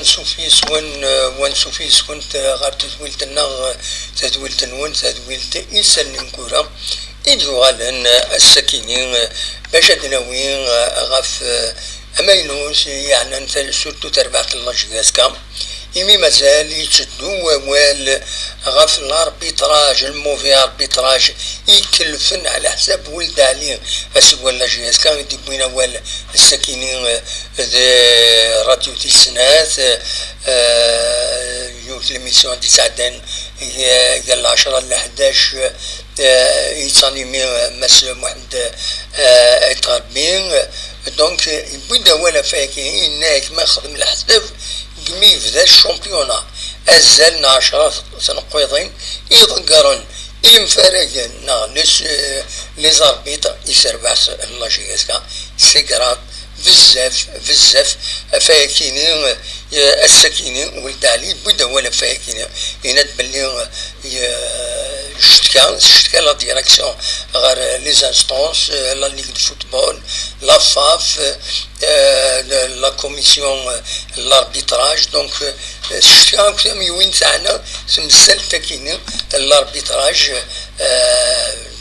نسوفيس ونسوفيس كنت غير تدويلت النغ تدويلت نون تدويلت إيسان نكورا إديو غالن السكينين باش دناوين غف أمينوس يعني أنت سورتو تربعة الله جياسكا إمي مازال يتشدو وال غف الاربيتراج الموفي اربيتراج يكلفن على حساب ولد عليه اسبوع لا جياس كان يديبونا وال السكينين راديو تيسنات يوت ليميسيون دي سعدان هي 10 ل 11 يتصانيمي مس محمد التربين دونك يبدا ولا فاكي هناك ما خدم الحساب قمي في ذا الشامبيونا أزلنا 10 سنقويضين يضقرن إمفارقن نغلس لزاربيط يسربع الله جيسكا سيقرات بزاف فاكيني السكيني ولد علي بدا ولا فاكيني يناد باللي شتكا لا ديريكسيون غير لي انستونس لا ليغ دو فوتبول لا فاف لا كوميسيون لاربيتراج دونك شتكا كلام وين تاعنا تمثل تاكيني لاربيتراج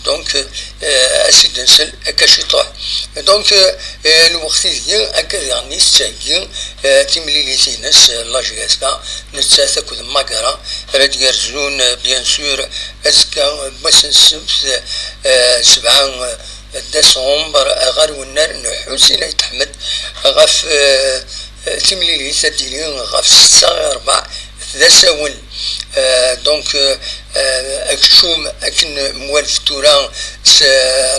دونك اسيد نسل كاشي طوح دونك الوقت ديال هكا يعني ستاكي تيملي لي تينس لا جياسكا نتساثا كود ماكرا راد يرزون بيان سور اسكا باش السبت 7 ديسمبر غير ونار حسين يتحمد غف تيملي لي تديري غف 6 4 ذا ساول دونك اكشوم اكن موالف توران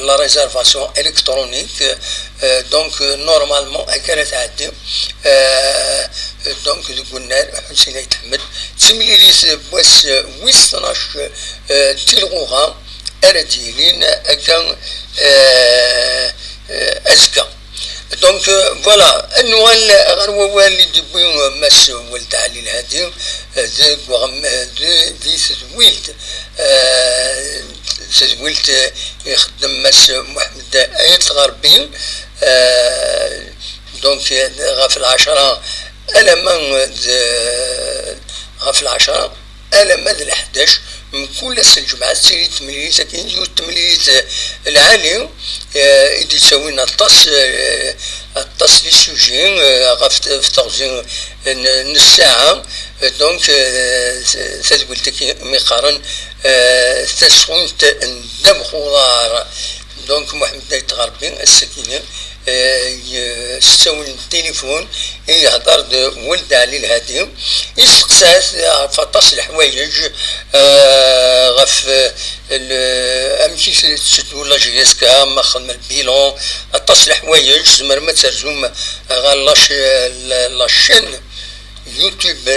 لا ريزيرفاسيون الكترونيك دونك نورمالمون اكا تعدي دونك قلنا حسين يتحمد تسمي لي بواس 12 تلغوها ارديلين اكا ازكا دونك فوالا النوال غير واللي ديبو ماس ولد علي الهادي ذي سدويلت سدويلت يخدم ماس محمد آيات الغربي دونك غاف 10 ألما غاف 10 ألما 11 من كل الجمعة سيري تمليلي ساكن يوت تمليلي العالي يدي يساوينا الطاس لي سوجي غاف في تغزين نص ساعة دونك تدولتك مقارن تسخنت ندم خضار دونك محمد يتغربي السكينة يستوي التليفون يهضر ولد علي الهادي يسقسات فطاس الحوايج غف امشي تسدو لا جيسكا ما خدم البيلون طاس الحوايج زمر ما ترزوم غا لاشين يوتيوب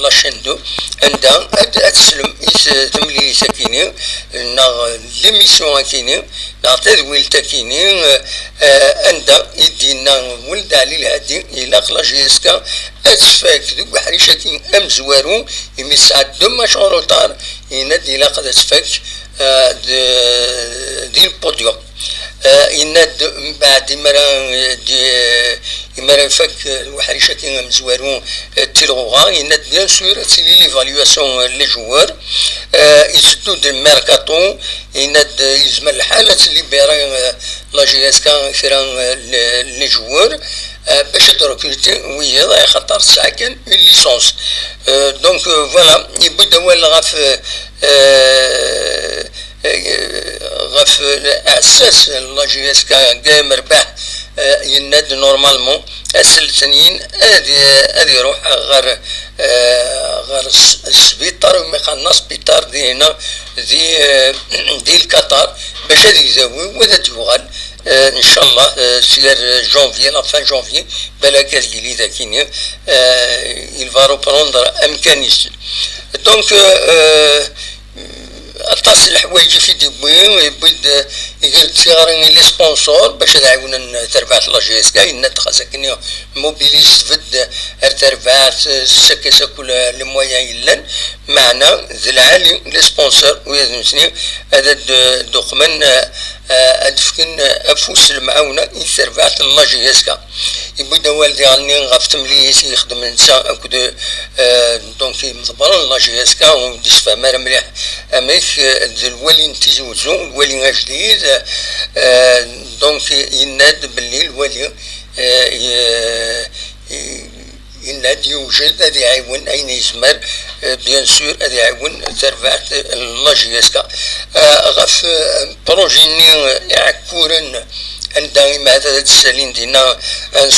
لاشين دو عندها اتسلم تملي ساكيني نا ليميسيون كيني نا تدويل تاكيني عندها يدينا ولد علي الهادي الى خلا جيسكا اتفاك دوك حريشه كين ام زوارو يمي ساعه دو شهور ينادي الى قد اتفاك دي البوديوم يناد من بعد مرا فك الوحريشه كي مزوارون تيلغوغا يناد بيان سور تسيلي ليفاليواسيون لي جوار يسدو دو الميركاتو يناد يزمل الحاله اللي بيرا لا جي اس كان كرا لي جوار باش تروكيتي ويا خاطر ساكن ليسونس دونك فوالا يبدا ولا غف اساس لا جي اس كا كاع مربح يناد نورمالمون السنين هذه يروح غير السبيطار وما قالنا سبيطار دي هنا دي القطر باش هذا يزاوي وهذا تيوغال ان شاء الله سير جونفي لا فان جونفي بلا كازيلي ذاكيني il va reprendre امكانيس دونك الطاس الحوايج في ديبوين يبد يقول غير لي سبونسور باش يعاون تربعت لاجيس كاع النت خاصك موبيليست فد تربعت سكا كل لي مويان يلان معنا ذي العالي لي سبونسور ويزنسني هذا دوخمن ادفكن افوس المعاونه يتربعت لاجيس كاع يبدا والدي غني غفت مليس يخدم نسا اكد دونك مضبر لاجيس كاع وديش فما مليح اميك الولي نتيجوزو الولي جديد دونك يناد بالليل الولي يناد يوجد هذا يعاون اين يزمر بيان سور هذا يعاون تربعت لاجيسكا غف بروجيني يعكورن عندما هذا السالين دينا ان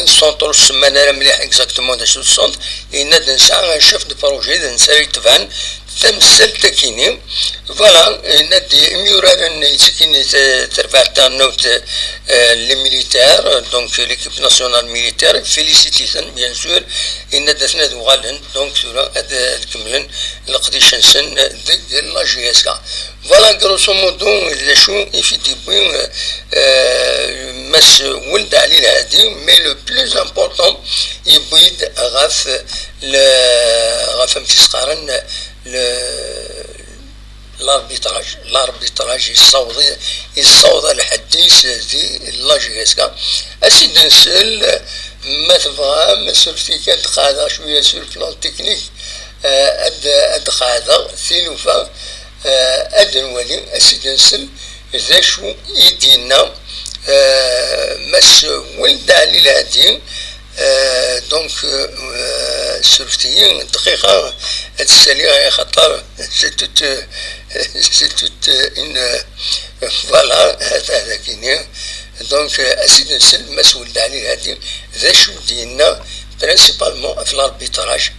سونتر السمانه مليح اكزاكتومون داش السونتر يناد نسعى شيف دو بروجي نسعى تفان تمثل تكيني فوالا نادي ميوران يتكيني تربعتا نوت لي ميليتير دونك ليكيب ناسيونال ميليتير فيليسيتيتن بيان سور نادتنا دوغالن دونك سورا هذا كملن القديش نسن ديال لا جي اس كا فوالا غروسو مودو لا شو يفيدي بوين مس ولد علي الهادي مي لو بلوز امبورطون يبيد غاف متسقارن الاربيتراج يصوض الحديث دي لاجيسكا اسيد نسال ما تبغى مسؤول كانت قاعده شويه سور بلان تكنيك اد قاعده ثلوفا اد الولي اسيد نسال ذا شو يدينا مس ولد علي الهادي دونك سلفتيين دقيقة السلية خطر سي توت ان فوالا هذا كيني دونك اسيد نسل مسؤول عليه هادي ذا شو ديالنا برينسيبالمون في الاربيتراج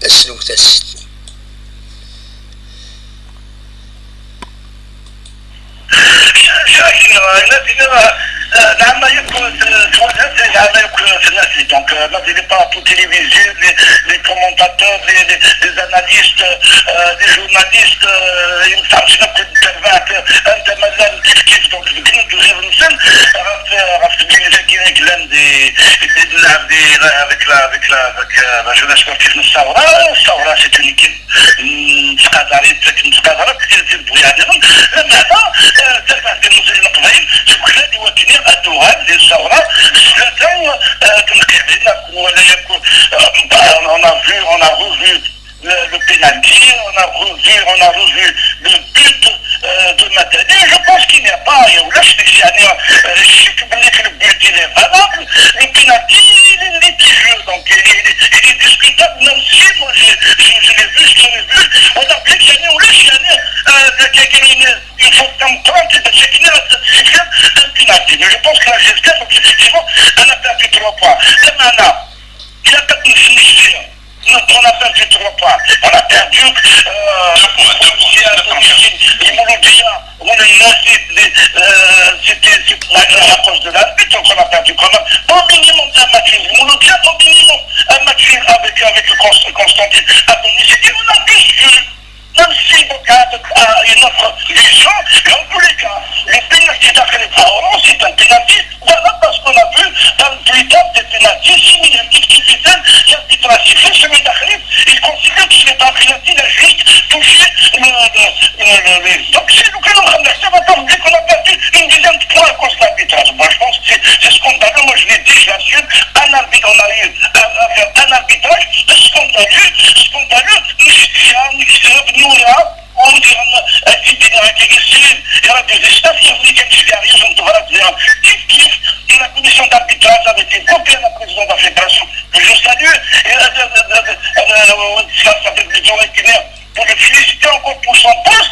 السلوك تاع السيد لما يكون لما يكون في الناس دونك ما ديري با تو تيليفزيون لي كومونتاتور لي اناليست لي جورناليست ينفع شنو تبعت انت مازال كيف دونك كنت غير نسن عرفت بلي جاكين كلام دي نلعب دي avec la jeunesse sportive الثوره سي اون ايكيب متقادرين كثير تبغي عليهم لما هذا تبعت المسؤولين القبائل شكرا يوكلين الدوغان للثوره ثلاثه كنقيدين ولا يكون on a revu le pénalty, on a revu le but de Matadi. Je pense qu'il n'y a pas, je sais que le but il est valable, le pénalty il est jeu, donc il est discutable, même si moi je l'ai vu, on a vu qu'il y a une faute d'empreinte de un pénalty. Mais je pense que la gestion, effectivement, elle a perdu 3 points. Et maintenant, il a perdu une finition. On a perdu 3 points. On a perdu les Mouloudia, on a c'était à cause de l'arbitre, donc on a perdu quand même au minimum un match. Mouloudia, au minimum un match avec Constantine. On a tous vu, même si donc a une autre vision, et en tous les cas, le pénalty d'Akhel Traoré, c'est un pénalty, voilà parce qu'on a vu dans plus tard des pénaltys similaires qui faisaient l'arbitre a sifflé, celui d'Akhel, il considère que c'est un pénalty, il a juste touché le donc c'est nous que nous remercions, maintenant on dit qu'on a perdu une dizaine de points à cause de l'arbitrage. Moi je pense que c'est scandaleux, moi je l'ai dit, je l'assume, un arbitre, on a eu à faire un arbitrage scandaleux, on dit il y a des stations qui sont et la commission d'arbitrage avait été votée à la présidente de la fédération que je salue et ça fait des gens pour le féliciter encore pour son poste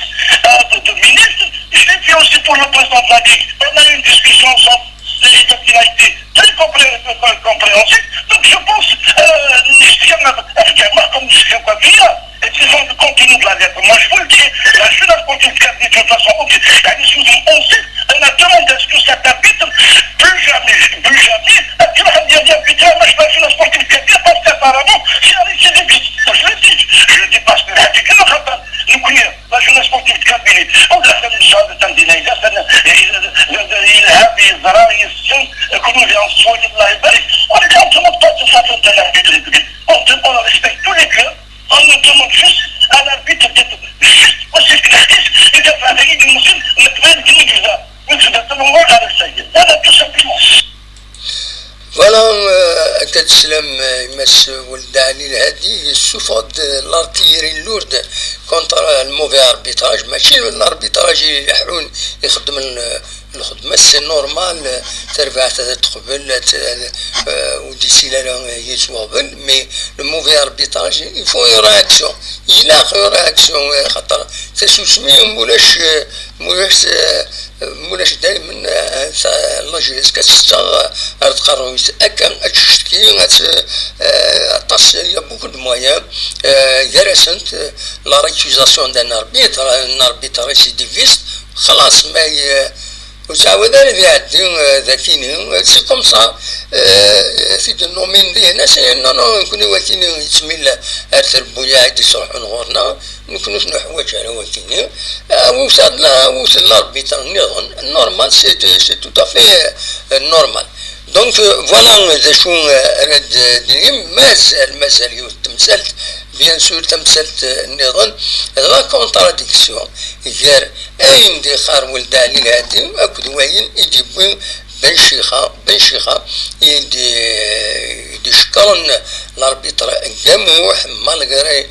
de ministre. Je l'ai fait aussi pour le président de la Ligue. On a eu une discussion ensemble il a été très compréhensif. Donc je pense comme je sais pas bien et c'est ça le contenu de la lettre. Moi je vous le dis, la jeunesse sportive de toute façon, on sait, on a demandé à ce que cet arbitre plus jamais, la jeunesse sportive parce qu'apparemment, c'est un récidiviste. Je le dis parce que la jeunesse sportive de Kabylie, on a fait une chose de temps تسلم يمس ولد علي الهادي سوفود لارتيري اللورد كونتر الموفي اربيتراج ماشي الاربيتراج يحون يخدم الخدمة سي نورمال تربع تقبل ودي سيلا يتوابل مي الموفي اربيتراج يفو رياكسيون يلاق رياكسيون خاطر تسوسمي مولاش دائما لاجيس كتستغ تقرويس اكا تشتكي طاس يا بوكو دو مويان يرسنت لا ريكوزاسيون دان اربيتر سي ديفيست خلاص ما وتعاود انا في عدي ذاكيني سي كوم سا في النومين دي ناس نكونوا واكيني يتسميلا ارتربويا عيد يصرحون غورنا نكونوا شنو حوايج على واكيني وصل لاربيتر نظن نورمال سي تو افي نورمال دونك فوالا ذا شو راد ديم مازال تمثلت بيان سور تمثلت النظام لا كونتراديكسيون غير اين دي خار ولد علي الهادي اكد وين يجيبون بن شيخه يدي شكرن الاربيتر جموح مالغري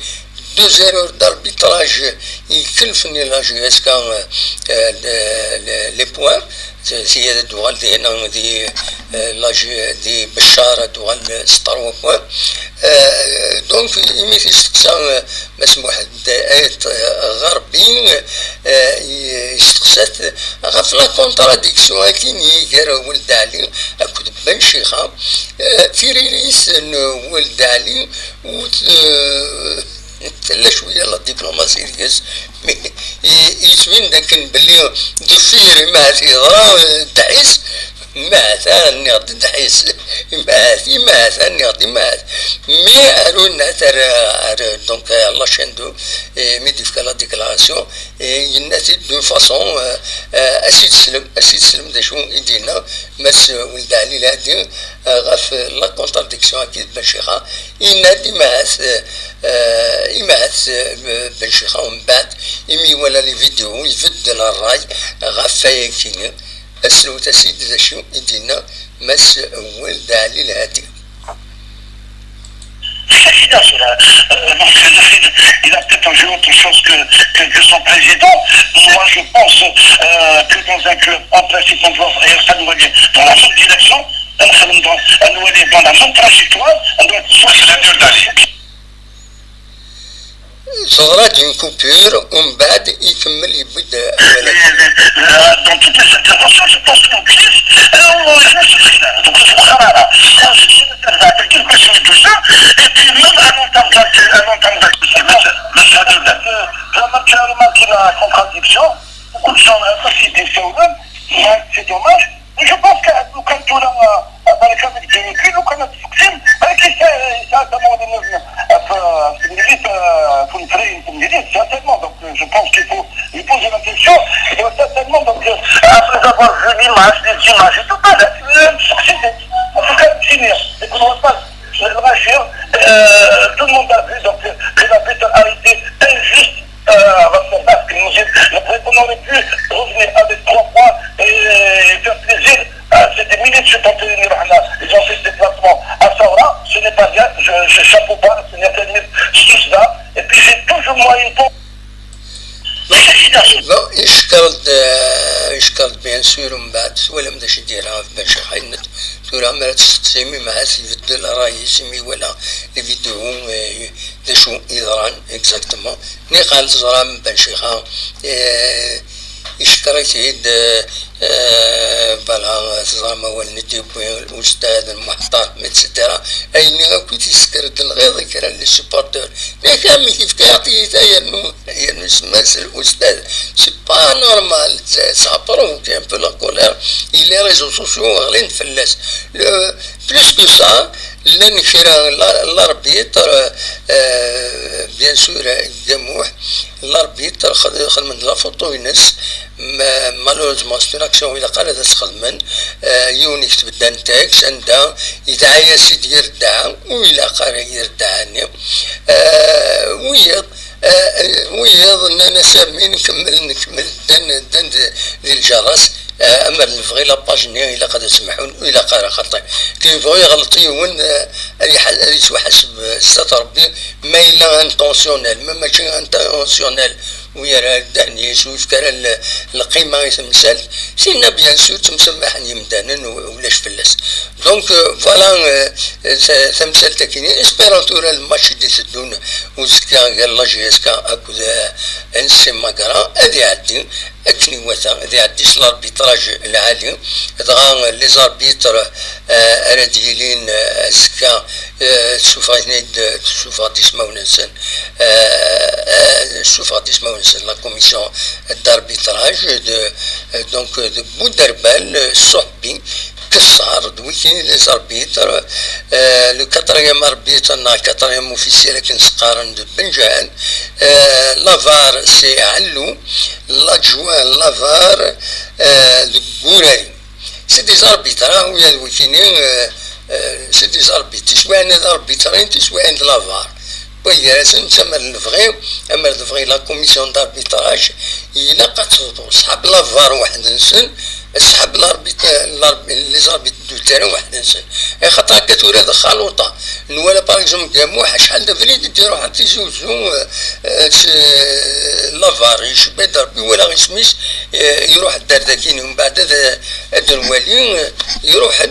2 d'arbitrage يكلفني لا جي اس كان لي بوان سيادة دوغال دي هنا دي لاجي دي بشارة دوغال 6 بوان دونك يميت يستقسى مسموح دائرة غربي يستقسات غف لا كونتراديكسيون كين يجر ولد علي اكد بن شيخة في ريليس ولد علي لا شويه لا دبلوماسيه ديالس يتبين داك بلي دفير ما في تعيس ما ثاني يعطي تعيس ما ثاني يعطي ما مي الون تر دونك الله شندو ميدي في لا ديكلاراسيون يناتي دو فاصون اسيد سلم دا شو يدينا مس ولد علي الهادي غاف لا كونتراديكسيون اكيد بن شيخه ينادي يمعث بن شيخه ومن بعد يمي ولا لي فيديو يفد الراي غاف يكيني اسلو تسيد ذا شو يدينا مس ولد علي الهادي. Il a peut-être un jeu autre chose que son président. Moi, je pense que dans un club, en principe, on doit aller dans la même direction, on doit aller dans la même trajectoire, on doit être soit صغرات une coupure ومن بعد يكمل يبدا dans toutes les interventions je pense qu'on glisse نفس الخلاف donc c'est خرارة quelque question de ça et puis même à l'entame vraiment tu as remarqué la contradiction beaucoup de gens aussi des choses c'est dommage mais je pense que quand tout là dans le cas du véhicule ou quand on s'exprime avec ça demande une limite pour une limite certainement donc je pense qu'il faut lui poser la question et certainement donc après avoir vu l'image les images et tout ça là succéder en tout cas finir et qu'on repasse le rachir tout le monde a vu donc que la bête a été injuste parce que on aurait pu revenir avec 3 points et faire plaisir c'est des milliers de supporters ils ont fait ce déplacement à Saoura, ce n'est pas bien, je chapeau pas, ce n'est pas bien, tout ça, et puis j'ai toujours moyen pour... يشكرت بيان سور من بعد ولا مداش يديرها بن شيخة تقول ما تستسيمي مع يبدل راهي يسمي ولا لي فيديو ذا شو يضران اكزاكتومون ني قال زرا من بن شيخة يشكرك سيد بلا زعما والدي الاستاذ المحترم اتسيتيرا ايني كنت يسكرت الغيظ كرا للسبورتور مي كامل كيف كيعطي هي نسمى الاستاذ سي با نورمال سا بروفوك ان بو لا كولير لي ريزو سوسيو غالين فلاس بلوس كو سا لان كرا الاربيتر بيان سور جموح الاربيتر خد من لا فوتو ينس مالوزمون ستراكسيون إذا قال هذا خدمن يون يكتب الدانتاكس عندها يدعي سيدي يردع وإلا قال يردعني ويض أننا سامي نكمل دان ذي الجرس اما الفغي لاباج ني الا قد تسمحون الى قرا خطا كي يبغي يغلطي وين اللي سوا حسب ستر ربي ما الا انتونسيونيل ما ماشي انتونسيونيل ويا دعني شوف كان القيمه يتمثل سينا بيان سور تمسمح يمدانا ولاش فلاس دونك فوالا تمثل تكيني اسبيرانتورا الماتش اللي تدون وسكا قال لا جيسكا اكو انسي ماكرا هذه عدي اكني وثا هذه عدي الاربيتراج العالي دغا لي زاربيتر راديلين سكا شوف غادي يسمعوا نسن شوف غادي يسمعوا نسن لا كوميسيون d'arbitrage donc de Bouderbel, Sohbi, Kessar, Douiki, les arbitres, le quatrième arbitre, le quatrième officiel qui est de Benjamin, l'Avar c'est Allou, l'adjoint l'Avar, le Gourey. C'est des arbitres, où il y a c'est des arbitres, soit un arbitre, soit un l'Avar. Oui, la commission d'arbitrage, il a pas de سحب لافار واحد نسن سحب les arbitres du terrain واحد نسن خاطر كتوري هذا خلوطه ولا باغ جاموح شحال د فريد يديروا حتى يزوجوا لافار يشبه ضربي ولا غير سميس يروح الدار ذاكيني ومن بعد هذا الوالي يروح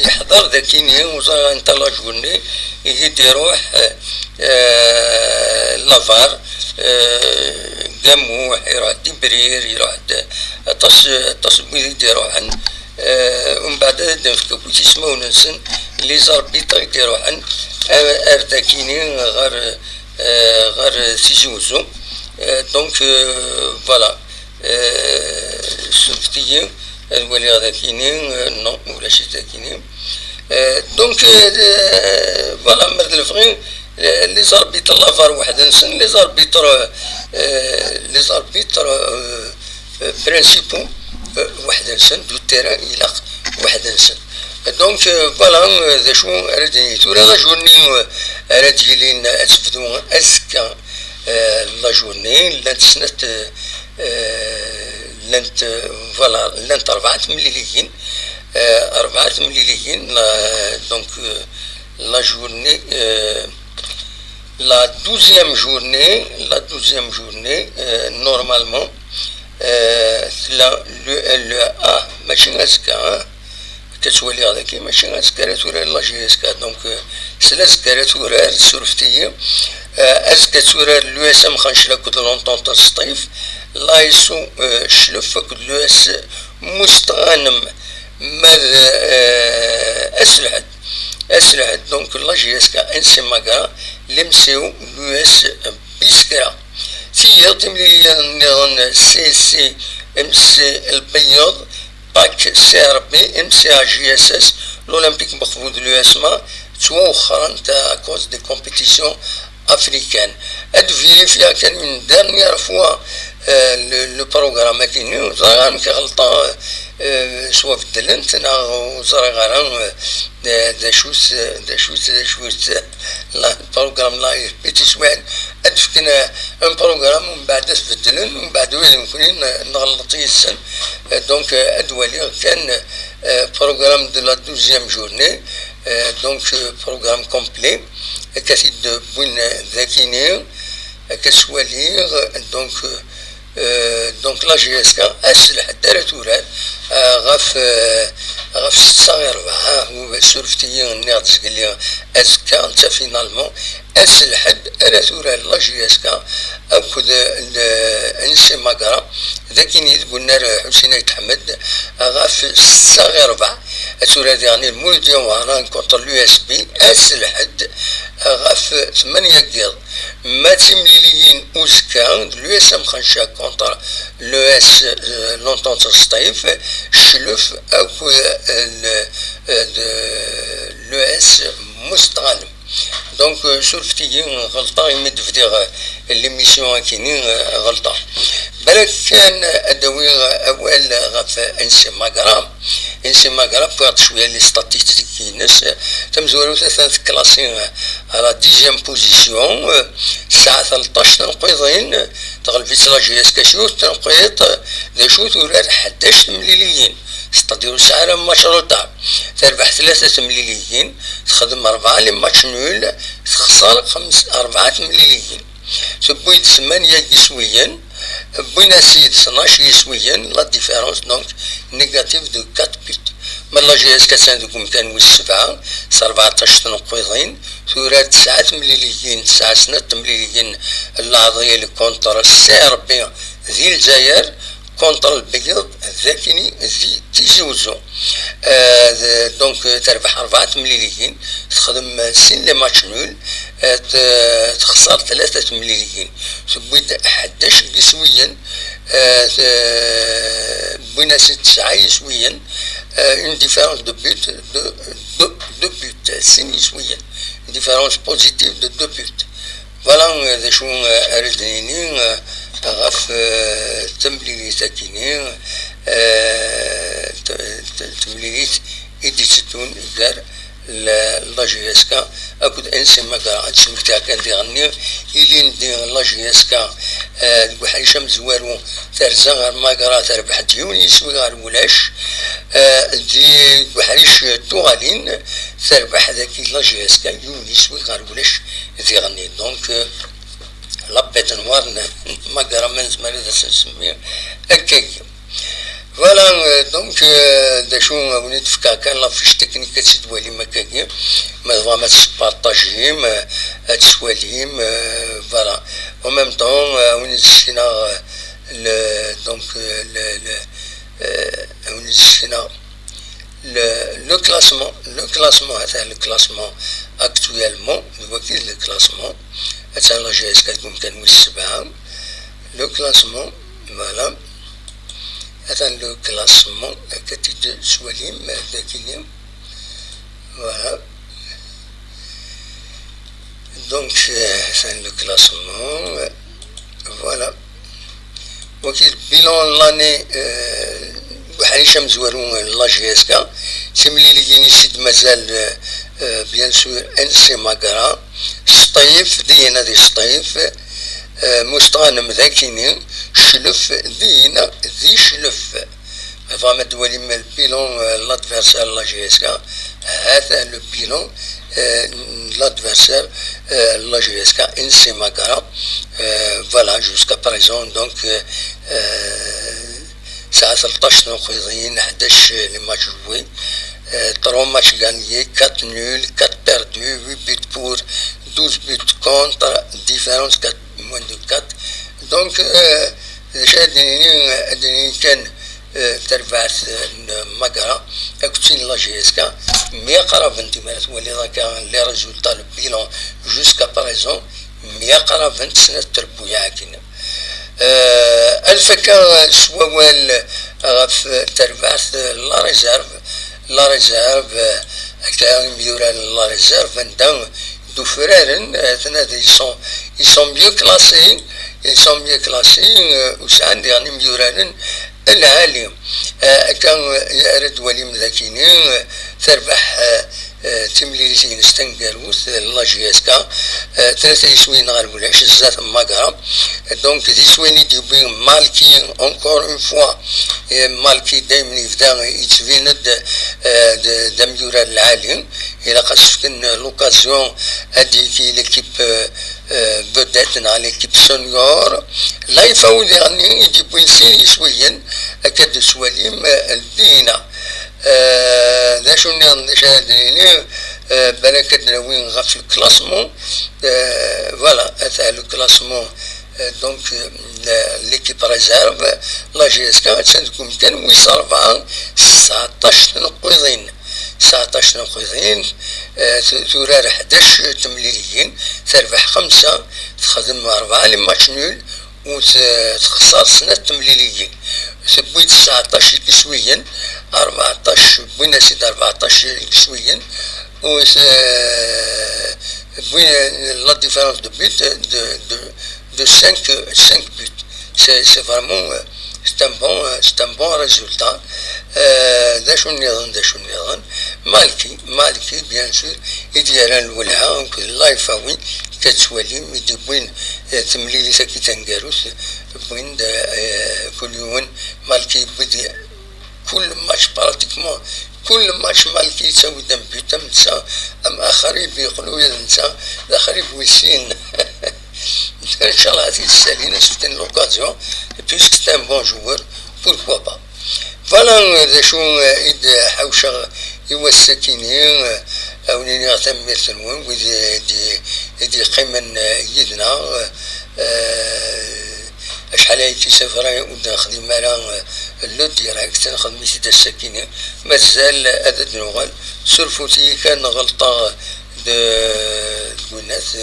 يحضر ذاكيني وزا انت لا جورني يروح لافار جاموح يروح ديبرير يروح تصوير يديروا عن ومن بعد كي يسمعوا نسن لي زاربيتر يديروا عن ارداكيني غير سيجوزو دونك فوالا شفتي الولي هذاكيني نو ولا شي ذاكيني دونك فوالا مرد الفغي لي زاربيتر لافار واحد نسن لي زاربيتر برينسيبو واحد نسن دو تيران الى واحد نسن دونك فوالا ذا شو راه تورا لا جورني راه ديالين اسفدو اسكا لا جورني لانت سنت لانت فوالا لانت 4 مليليين 4 مليليين دونك لا جورني la 12e journée, normalement, le A, machin aska, كتولي هذاك ماشي غاسكارات ولا لا جي اسكا دونك سلا سكارات ورار سورفتيه اسكا تورار لو اس ام خنشلا كود لونطون تصطيف لا يسو شلف كود لو اس مستغانم ماذ اسلحت دونك لا جي اسكا انسي ماكا لمسيو لو اس بيسكرا تي تملي نظن سي سي ام سي البيض باك سي ار بي ام سي جي اس اس l'Olympique مخفوض لو اسما توا اخرى تاع كوز دي كومبيتيسيون افريكان اد فيريفيا كان من دارنيير فوا لو بروغرام كاين زعما كغلطه سوا في الدلنت انا وزرا غرام دا شوت لا بروغرام لايف بيتي سوان ادفكنا ان بروغرام ومن بعد في الدلن ومن بعد وين يمكن نغلطي السن دونك ادوالي كان بروغرام دو لا 12e journée donc programme complet كاسيد بوين ذاكيني كسوالير donc la GSK أسلحة دارت وراد غاف 6 هو سورفتي الناس قال لي أسكا أنت فينالمون أسلحة دارت وراد لا GSK أخذ أنسي ماكرا ذاكيني قلنا حسين يتحمد غاف 6 أتوراد يعني المولدي وهران كونتر اليو اس بي أسلحة غاف 8 قيض ما تمليليين اوزكا لو اس ام خنشا كونتر لو اس لونطونت ستايف شلف اكو لو اس مستغانم دونك سولفتي غلطة يمد في ديغ ليميسيون كيني غلطة بالك كان ادوي اول غف انسي ماغرا بوغ شويه لي ستاتيستيك كينس تمزورو ثلاث كلاسين على ديزيام بوزيسيون الساعه 13 تنقيضين تغلبت لا جي اس كاشيوت تنقيض ذا شو تورار 11 مليليين ستاديرو ساعه مشروطه تربح 3 مليليين تخدم 4 لي ماتش نول تخسر 4 مليليين تبويد 8 يسويا بوينا سيد 12 يسويا لا ديفيرونس دونك نيجاتيف دو 4 بيت من لا جي اس كاسان دوكم كانوا 7 14 تنقيضين ثورات 9 مليليين 9 سنة مليليين العضية لكونتر السربي ذي الجزائر كونتر البيض ذاكني ذي تيزوزو دونك تربح 4 مليليين تخدم سين لي ماتش نول تخسر 3 مليليين تبويد 11 يسويا بوينا 9 يسويا une différence de but de 2 buts سينيسويا une différence positive de 2 buts voilà ذا شو أردنيني غف تمليلي ساكينين تمليليت إديستون إدار لا جي اس كا اكود انسي ماكا تسمكتها كان تيغني إلين دي لا جي اس كا بحال شمس زوارو ترزا غير ماكرا تربح ديون يسوي غير ولاش دي بحاليش توغالين تربح ذاك لا جي اس كا يون يسوي غير ولاش تيغني دونك لابيت نوار ماكرا من زمان هذا سنسميه هكاك فوالا دونك دا شو ونيت فكا كان لا فيش تكنيك تسوالي مكاكي ما تسبارطاجيم تسواليم فوالا او ميم طون ونيت شينا دونك ونيت شينا لو كلاسمون هذا لو كلاسمون اكتويلمون الوكيل لو كلاسمون هذا لا جي اس كتكون كان 7 لو كلاسمون فوالا هذا لو كلاسمون كتيجي سواليم ذاكيين فوالا دونك هذا لو كلاسمون فوالا وكيل بيلون لاني بحال شمس زوارو لا جي اس كا سيملي لي كاين سيد مازال بيان سور انسي ماكرا سطيف دينا دي سطيف مستغانم ذاكيني شلف دينا ذي شلف فما دوالي من البيلون لادفيرسير لا جي اس كا هذا لو بيلون لادفيرسير لا جي اس كا انسي ماكرا فوالا جوسكا بريزون دونك ساعة 13 نقيضين 11 لي ماتش جوي 3 ماتش غانيي 4 نول 4 بيردو 8 بيت بور 12 بيت كونتر ديفيرونس 4 موان دو 4 دونك شادني كان تربعت ماكرا اكتين لا جي اس كا مي قراب انت مالت ولي كان لي ريزولتا لو بيلون جوسكا بريزون مي قراب انت سنة تربويا عاكينا الفكا سوال غف تربعت لا ريزيرف هكا ميوران لا ريزيرف عندهم دو فرارن ثلاثة ils sont mieux classés وسعان يعني ميوران العالي كان يرد ولي مذاكينين تربح تمليلتين ستنقروث لا جي اس كا 3 يسوين غير ولاش الزات ماكرا دونك دي سويني دي بين مالكي اونكور اون فوا مالكي دايما يبدا يتفيند دميورا العالي الى قصفكن لوكازيون هاديكي ليكيب بداتنا على ليكيب سونيور لا يفاول يعني يجي بين سين يسويا اكاد سواليم الدينا ذا شنو شاهديني بالك وين غف الكلاسمون فوالا هذا لو كلاسمون دونك ليكيب ريزيرف لا جي اس كا تكون كان ويصرف 19 نقيضين 19 نقيضين تورار 11 تمليليين تربح 5 تخدم 4 لي ماتش نول وتخسر سنة تمليليين سبوي 19 كسويا 14 بوينا سيد 14 كسويا la différence de but de 5 buts. C'est vraiment c'est un bon résultat. ذا شو النظام مالكي بيان سور يدير الولعة وكل الله يفاوي كتسوالي ميدي بوين تمليلي ساكي تنقاروس بوين كل يوم مالكي بدي كل ماتش براتيكمون كل ماتش مالكي يساوي دم بيتا نسا ام اخرين بيقولوا يا نسا الاخرين بويسين ان شاء الله هذه السالينا سيتين لوكازيون بيسك سي ان بون جوور بوركوا با فوالا ذا شو إد حوشة يوسكيني أو نيني أغتم مثلون ودي قيمن يدنا أشحال هايتي سفرة ودا خدي مالا لو ديراكت نخدم سيدا السكيني مازال هذا نوغال سرفوتي كان غلطة الناس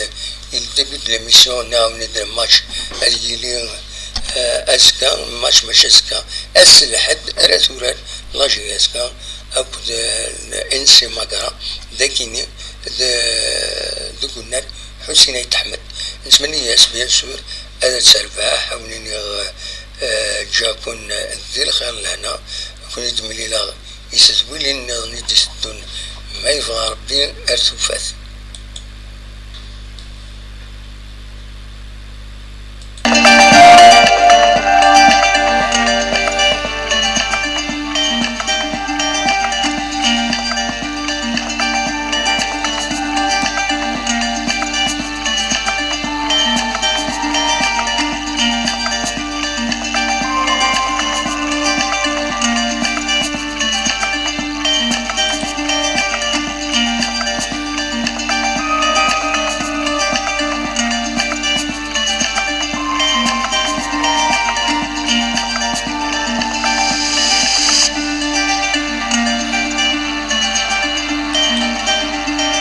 الدبي دو ليميسيون ناو ندير ماتش اللي اسكا ماتش مش اسكا الحد راتورال لاجي اسكا اكد انسي ماكرا داكيني دوكنا حسين يتحمد نتمنى ياس بيان سور هذا تسرباح ونيني جاكون ذي الخير لهنا كون يدملي لا يسدولي ندي سدون ما يبغى ربي ارتفات